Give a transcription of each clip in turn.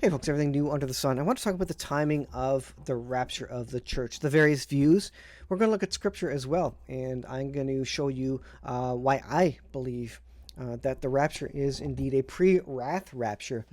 Hey folks, everything new under the sun. I want to talk about the timing of the rapture of the church, the various views. We're going to look at scripture as well, and I'm going to show you why I believe that the rapture is indeed a pre-wrath rapture,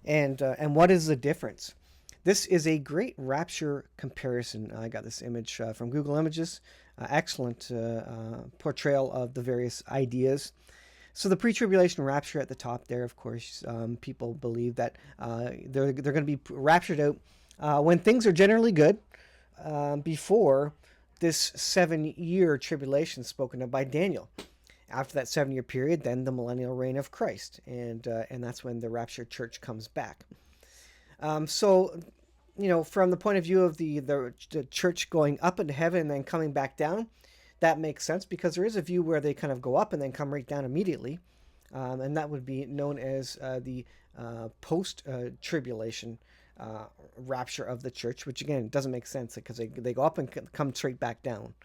and what is the difference. This is a great rapture comparison. I got this image from Google Images. Excellent portrayal of the various ideas. So the pre-tribulation rapture at the top there, of course, people believe that they're going to be raptured out when things are generally good, before this 7-year tribulation spoken of by Daniel. After that 7-year period, then the millennial reign of Christ, and that's when the raptured church comes back. So, from the point of view of the church going up into heaven and then coming back down, that makes sense because there is a view where they kind of go up and then come right down immediately. And that would be known as the post-tribulation rapture of the church, which again doesn't make sense because they go up and come straight back down.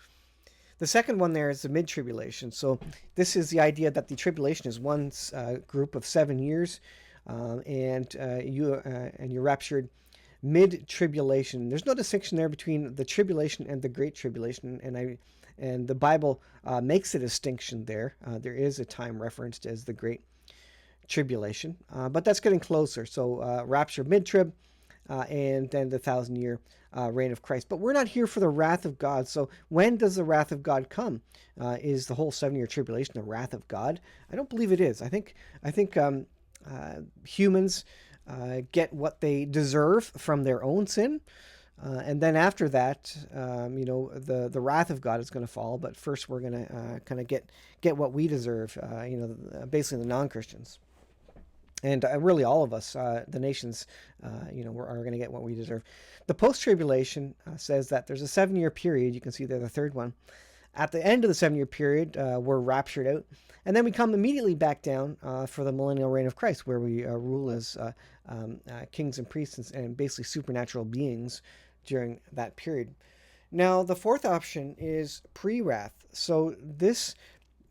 The second one there is the mid-tribulation. So this is the idea that the tribulation is one group of 7 years, and you're raptured mid-tribulation. There's no distinction there between the tribulation and the great tribulation, and the Bible makes a distinction there. There is a time referenced as the Great Tribulation, but that's getting closer. So rapture mid-trib, and then the 1,000-year reign of Christ. But we're not here for the wrath of God. So when does the wrath of God come? Is the whole 7-year tribulation the wrath of God? I don't believe it is. I think humans get what they deserve from their own sin. And then after that, the wrath of God is going to fall. But first, we're going to kind of get what we deserve. Basically the non-Christians, and really all of us, the nations, are going to get what we deserve. The post-tribulation says that there's a 7-year period. You can see there the third one. At the end of the 7-year period, we're raptured out, and then we come immediately back down for the millennial reign of Christ, where we rule as kings and priests and basically supernatural beings during that period. Now, the fourth option is pre-wrath. So this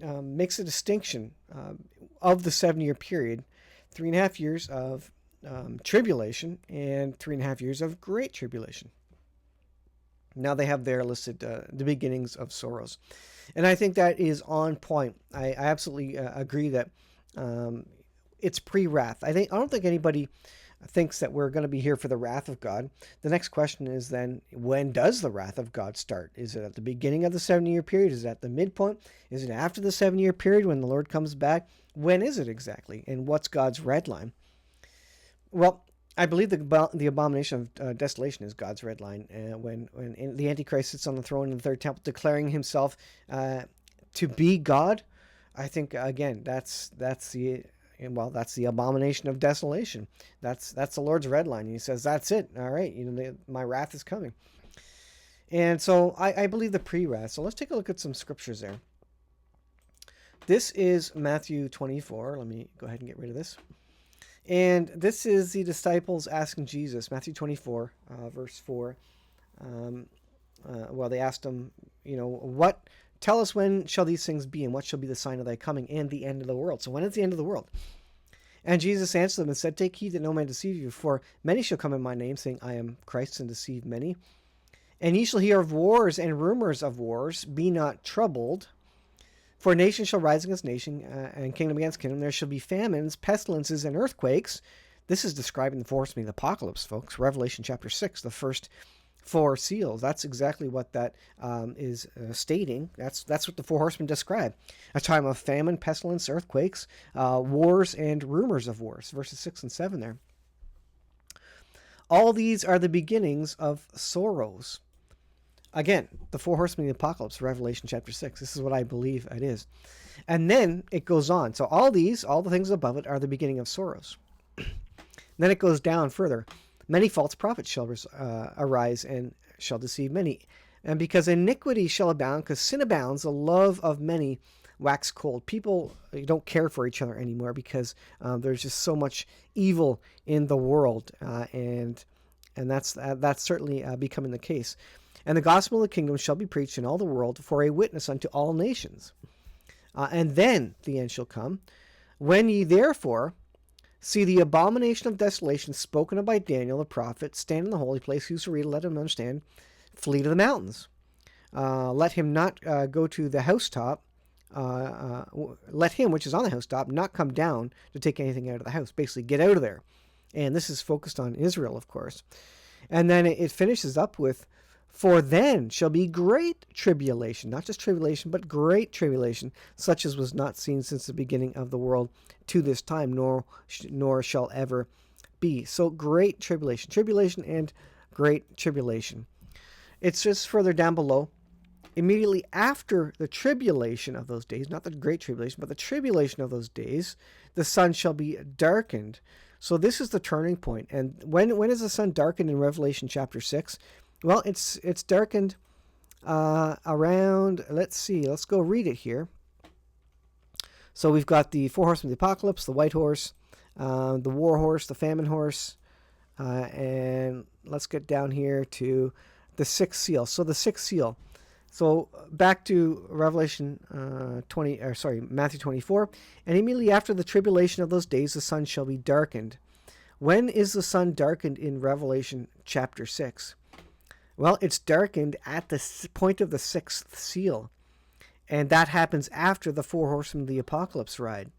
makes a distinction of the 7-year period, 3.5 years of tribulation and 3.5 years of great tribulation. Now they have there listed the beginnings of sorrows. And I think that is on point. I absolutely agree that it's pre-wrath. I don't think anybody thinks that we're going to be here for the wrath of God. The next question is then, when does the wrath of God start? Is it at the beginning of the 7-year period? Is it at the midpoint? Is it after the 7-year period when the Lord comes back? When is it exactly? And what's God's red line? Well, I believe the abomination of desolation is God's red line. When the Antichrist sits on the throne in the third temple, declaring himself to be God, I think again that's the abomination of desolation. That's the Lord's red line. He says, "That's it. All right, my wrath is coming." And so I believe the pre-wrath. So let's take a look at some scriptures there. This is Matthew 24. Let me go ahead and get rid of this. And this is the disciples asking Jesus, Matthew 24, verse 4. They asked him, tell us when shall these things be, and what shall be the sign of thy coming and the end of the world? So when is the end of the world? And Jesus answered them and said, take heed that no man deceive you, for many shall come in my name, saying, I am Christ, and deceive many. And ye shall hear of wars and rumors of wars. Be not troubled. For nation shall rise against nation, and kingdom against kingdom. There shall be famines, pestilences, and earthquakes. This is describing the four horsemen of the apocalypse, folks. Revelation chapter 6, the first 4 seals. That's exactly what that is stating. That's what the four horsemen describe. A time of famine, pestilence, earthquakes, wars, and rumors of wars. Verses 6 and 7 there. All these are the beginnings of sorrows. Again, the four horsemen of the apocalypse, Revelation chapter 6. This is what I believe it is. And then it goes on. So all the things above it are the beginning of sorrows. Then it goes down further. Many false prophets shall arise and shall deceive many. And because iniquity shall abound, because sin abounds, the love of many wax cold. People don't care for each other anymore because there's just so much evil in the world. And that's certainly becoming the case. And the gospel of the kingdom shall be preached in all the world for a witness unto all nations. And then the end shall come. When ye therefore See the abomination of desolation spoken of by Daniel the prophet, stand in the holy place, whoso read, let him understand, flee to the mountains. Let him not go to the housetop. Let him, which is on the housetop, not come down to take anything out of the house. Basically, get out of there. And this is focused on Israel, of course. And then it finishes up with, for then shall be great tribulation, not just tribulation, but great tribulation, such as was not seen since the beginning of the world to this time, nor shall ever be. So great tribulation, tribulation and great tribulation. It's just further down below. Immediately after the tribulation of those days, not the great tribulation, but the tribulation of those days, the sun shall be darkened. So this is the turning point. And when is the sun darkened in Revelation chapter 6? Well, it's darkened around, let's see, let's go read it here. So we've got the four horsemen of the apocalypse, the white horse, the war horse, the famine horse, and let's get down here to the sixth seal. So the sixth seal. So back to Matthew 24. And immediately after the tribulation of those days, the sun shall be darkened. When is the sun darkened in Revelation chapter 6? Well, it's darkened at the point of the sixth seal. And that happens after the four horsemen of the apocalypse ride.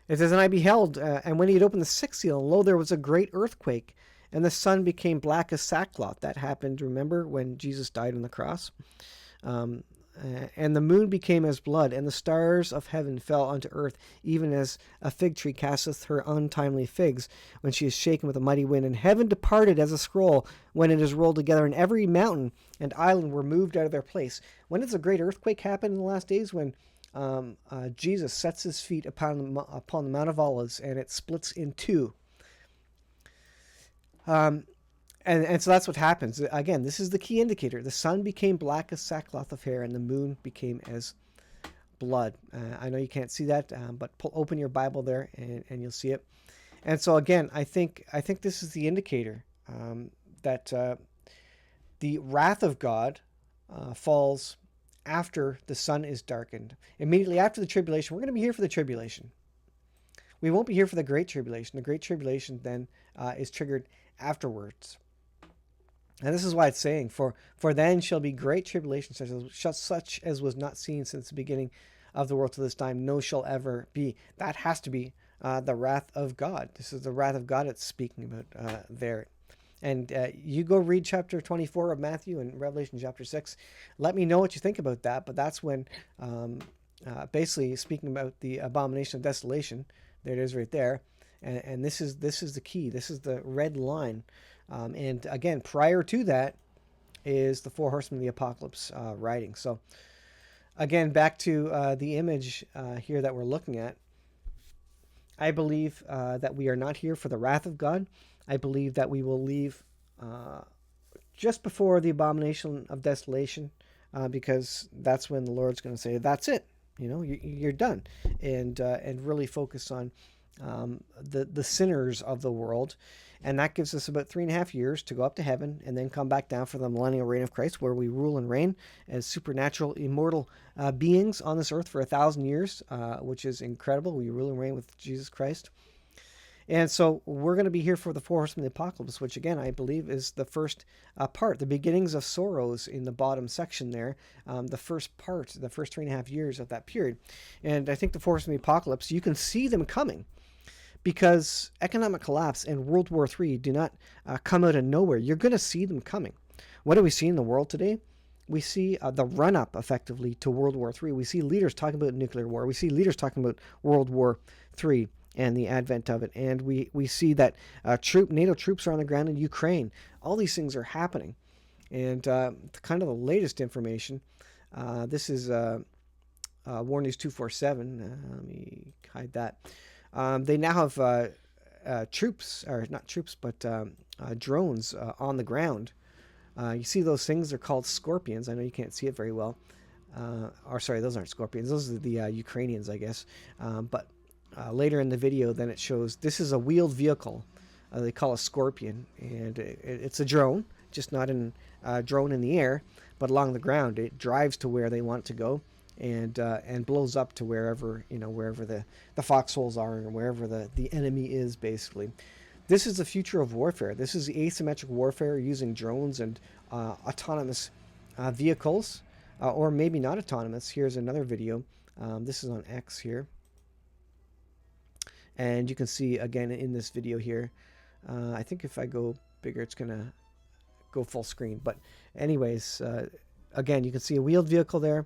It says, and I beheld, and when he had opened the sixth seal, and lo, there was a great earthquake, and the sun became black as sackcloth. That happened, remember, when Jesus died on the cross. And the moon became as blood, and the stars of heaven fell unto earth, even as a fig tree casteth her untimely figs, when she is shaken with a mighty wind. And heaven departed as a scroll, when it is rolled together, and every mountain and island were moved out of their place. When does a great earthquake happen in the last days? When Jesus sets his feet upon the Mount of Olives, and it splits in two. And so that's what happens. Again, this is the key indicator. The sun became black as sackcloth of hair, and the moon became as blood. I know you can't see that, but open your Bible there, and you'll see it. And so again, I think this is the indicator that the wrath of God falls after the sun is darkened. Immediately after the tribulation, we're going to be here for the tribulation. We won't be here for the great tribulation. The great tribulation then is triggered afterwards. And this is why it's saying, for then shall be great tribulation, such as was not seen since the beginning of the world to this time, no shall ever be. That has to be the wrath of God. This is the wrath of God it's speaking about there. And you go read chapter 24 of Matthew and Revelation chapter 6. Let me know what you think about that. But that's when, basically speaking about the abomination of desolation, there it is right there. And this is the key. This is the red line. And again, prior to that is the four horsemen of the apocalypse riding. So again, back to the image here that we're looking at. I believe that we are not here for the wrath of God. I believe that we will leave just before the abomination of desolation, because that's when the Lord's going to say, that's it. You know, you're done. And really focus on the sinners of the world. And that gives us about 3.5 years to go up to heaven and then come back down for the millennial reign of Christ, where we rule and reign as supernatural, immortal beings on this earth for 1,000 years, which is incredible. We rule and reign with Jesus Christ. And so we're going to be here for the four horsemen of the apocalypse, which again, I believe is the first part, the beginnings of sorrows in the bottom section there, the first part, the first 3.5 years of that period. And I think the four horsemen of the apocalypse, you can see them coming, because economic collapse and World War III do not come out of nowhere. You're going to see them coming. What do we see in the world today? We see the run-up, effectively, to World War III. We see leaders talking about nuclear war. We see leaders talking about World War III and the advent of it. And we see that NATO troops are on the ground in Ukraine. All these things are happening. And kind of the latest information, this is War News 247. Let me hide that. They now have troops, or not troops, but drones on the ground. You see those things? They're called Scorpions. I know you can't see it very well. Or sorry, those aren't Scorpions. Those are the Ukrainians, I guess. But later in the video, then it shows this is a wheeled vehicle. They call a Scorpion, and it's a drone, just not a drone in the air, but along the ground. It drives to where they want it to go. and blows up to wherever, wherever the foxholes are, and wherever the enemy is, basically. This is the future of warfare. This is asymmetric warfare using drones and autonomous vehicles, or maybe not autonomous. Here's another video. This is on X here. And you can see, again, in this video here, I think if I go bigger, it's going to go full screen. But anyways, again, you can see a wheeled vehicle there,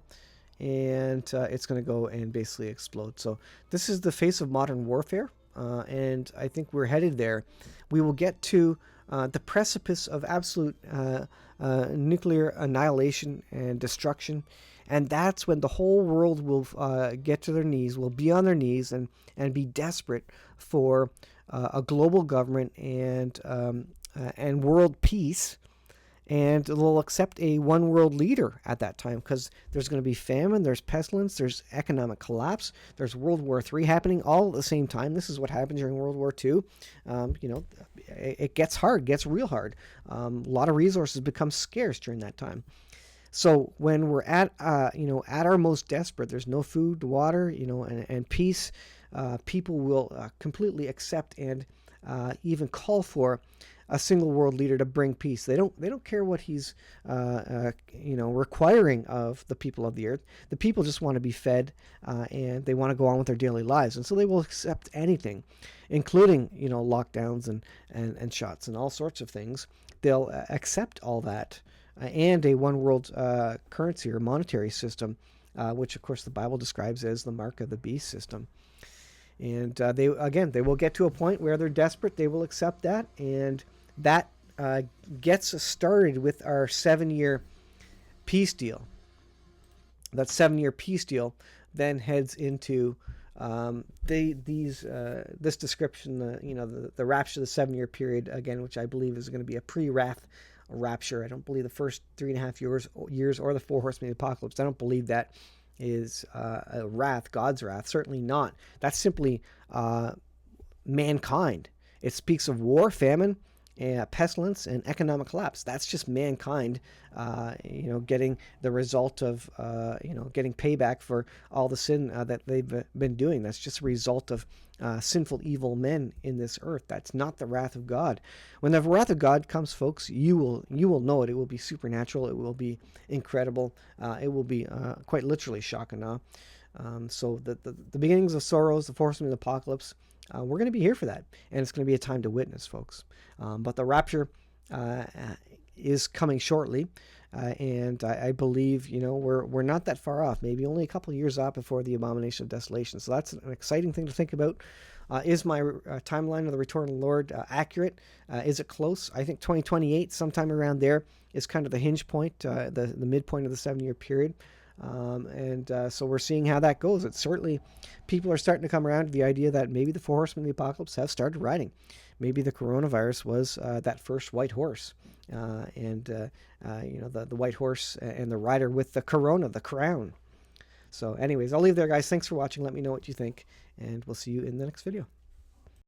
and it's going to go and basically explode. So this is the face of modern warfare, and I think we're headed there. We will get to the precipice of absolute nuclear annihilation and destruction, and that's when the whole world will get to their knees, will be on their knees, and be desperate for a global government and world peace. And they'll accept a one world leader at that time, because there's going to be famine, there's pestilence, there's economic collapse, there's World War III happening all at the same time. This is what happened during World War II. It gets hard, gets real hard. A lot of resources become scarce during that time. So when we're at our most desperate, there's no food, water, and peace. People will completely accept and even call for a single world leader to bring peace. They don't care what he's requiring of the people of the earth. The people just want to be fed, and they want to go on with their daily lives, and so they will accept anything, including lockdowns and shots and all sorts of things. They'll accept all that, and a one world currency or monetary system, which of course the Bible describes as the mark of the beast system. And they will get to a point where they're desperate. They will accept that, and that gets us started with our 7-year peace deal. That 7-year peace deal then heads into this description, the rapture, the 7-year period, again, which I believe is going to be a pre-wrath rapture. I don't believe the first 3.5 years or the 4 horsemen of the apocalypse. I don't believe that is a wrath, God's wrath. Certainly not. That's simply mankind. It speaks of war, famine, pestilence, and economic collapse. That's just mankind, getting the result of, getting payback for all the sin that they've been doing. That's just a result of sinful, evil men in this earth. That's not the wrath of God. When the wrath of God comes, folks, you will know it. It will be supernatural. It will be incredible. It will be quite literally shock and awe. So the beginnings of sorrows, the horsemen of the apocalypse, we're going to be here for that, and it's going to be a time to witness, folks. But the rapture is coming shortly, and I believe we're not that far off. Maybe only a couple of years off before the abomination of desolation. So that's an exciting thing to think about. Is my timeline of the return of the Lord accurate? Is it close? I think 2028, sometime around there, is kind of the hinge point, the midpoint of the 7-year period. So we're seeing how that goes. It's certainly, people are starting to come around to the idea that maybe the 4 horsemen of the apocalypse have started riding. Maybe the coronavirus was that first white horse, the white horse and the rider with the corona, the crown. So anyways, I'll leave there, guys. Thanks for watching. Let me know what you think, and we'll see you in the next video.